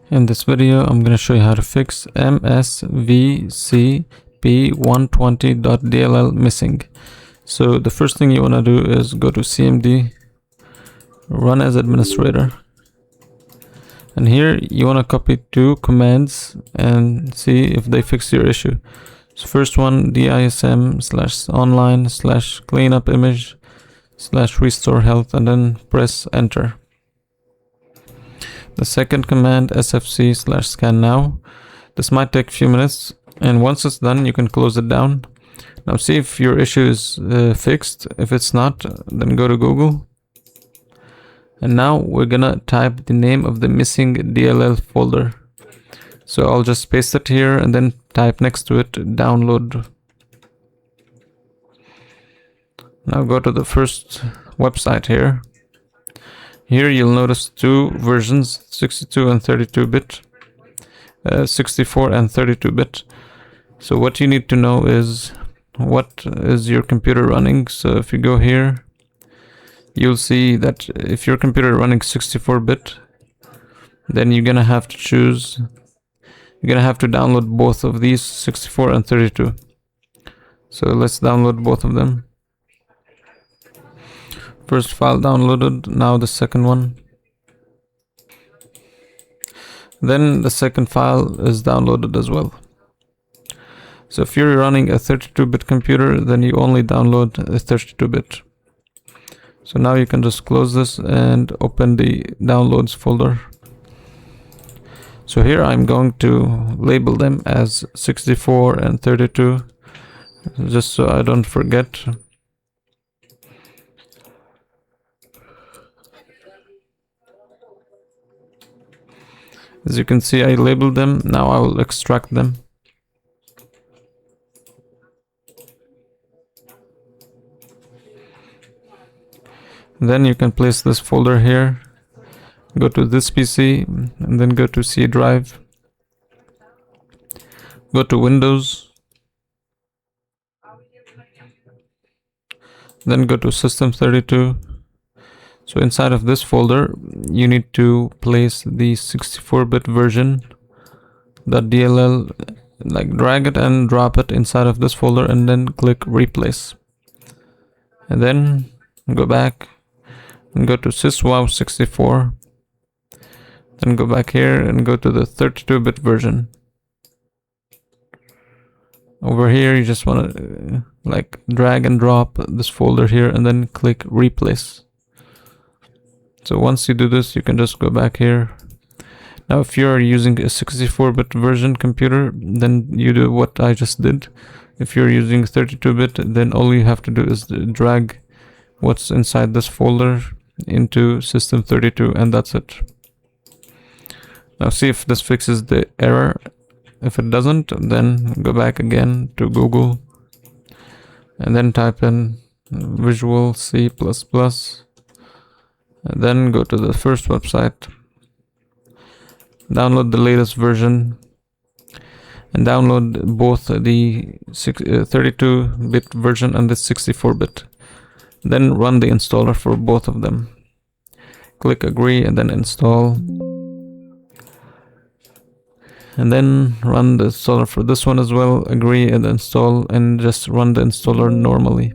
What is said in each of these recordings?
In this video, I'm going to show you how to fix msvcp120.dll missing. So the first thing you want to do is go to cmd, run as administrator. And here you want to copy two commands and see if they fix your issue. So first one, dism/online/cleanup image/restore health, and then press enter. The second command, sfc/scan now. This might take a few minutes, and once it's done, you can close it down. Now see if your issue is fixed. If it's not, then go to Google. And now we're gonna type the name of the missing DLL folder. So I'll just paste it here and then type next to it download. Now go to the first website here. Here you'll notice two versions, 62 and 32-bit, 64 and 32-bit. So what you need to know is what is your computer running. So if you go here, you'll see that if your computer running 64-bit, then you're gonna have to choose, you're gonna have to download both of these, 64 and 32. So let's download both of them. First file downloaded, now the second one. Then the second file is downloaded as well. So if you're running a 32-bit computer, then you only download a 32-bit. So now you can just close this and open the downloads folder. So here I'm going to label them as 64 and 32, just so I don't forget. As you can see, I labeled them. Now I will extract them. Then you can place this folder here. Go to this PC and then go to C drive. Go to Windows. Then go to System 32. So inside of this folder, you need to place the 64-bit version, .dll, like drag it and drop it inside of this folder and then click replace. And then go back and go to syswow64. Then go back here and go to the 32-bit version. Over here, you just want to like drag and drop this folder here and then click replace. So once you do this, you can just go back here. Now if you're using a 64-bit version computer, then you do what I just did. If you're using 32-bit, then all you have to do is drag what's inside this folder into System 32, and that's it. Now see if this fixes the error. If it doesn't, then go back again to Google and then type in Visual C++. And then go to the first website, download the latest version, and download both the 32-bit version and the 64-bit. Then run the installer for both of them. Click agree and then install. And then run the installer for this one as well, agree and install, and just run the installer normally.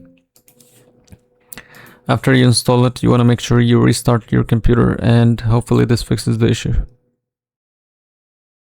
After you install it, you want to make sure you restart your computer, and hopefully this fixes the issue.